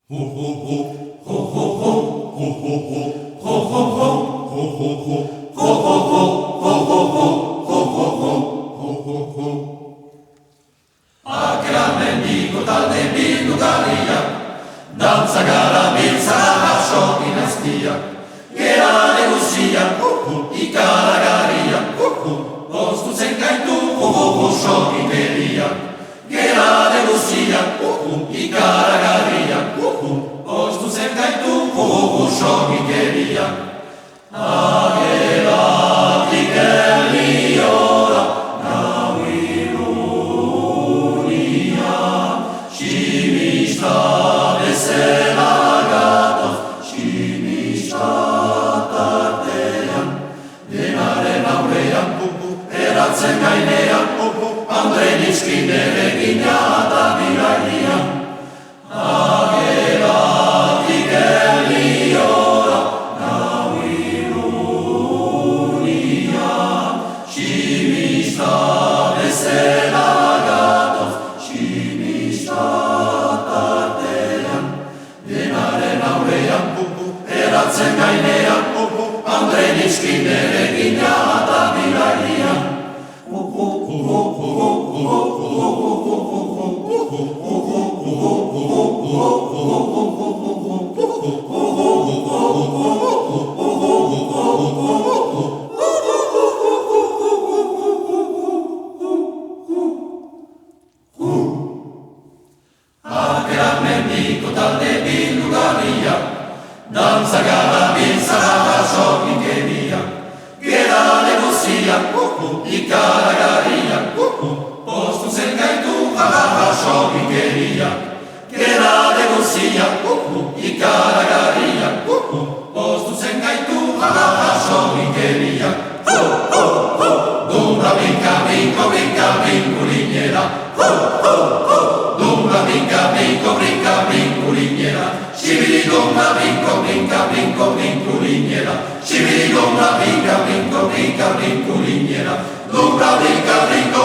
Akera mendiko talde bildu galiak, dantza garabiltza haso dinaztiak, gera neguziak, ikaragarriak, poztutzen gaitu sokikeriak, gera neguziak, ikaragarriak, poztutzen gaitu sokikeriak. Ageratik eliora, gau irunia, tximista bezala gatoz, tximista tartean, denaren aurrean, eratzen gainean, Andrein izkin eregina eta birainia. Ageratik eliora, gau irunia, tximista bezala gatoz, tximista tartean, denaren aurrean, eratzen gainean, Andrein izkin eregina eta birainia. Akera mendiko talde bildu galiak, dantza garabiltza sokikeriak, gera neguziak, ikaragarriak, poztutzen gaitu sokikeriak, gera neguziak, ikaragarriak, poztutzen gaitu sokikeriak. Dumbra binka binko brinka binkulinera, dumbra binka binko brinka binkulinera, shibiri dumbra binko brinka binko binkulinera, shibiri dumbra binka binko brinka binkulinera, dumbra binka binko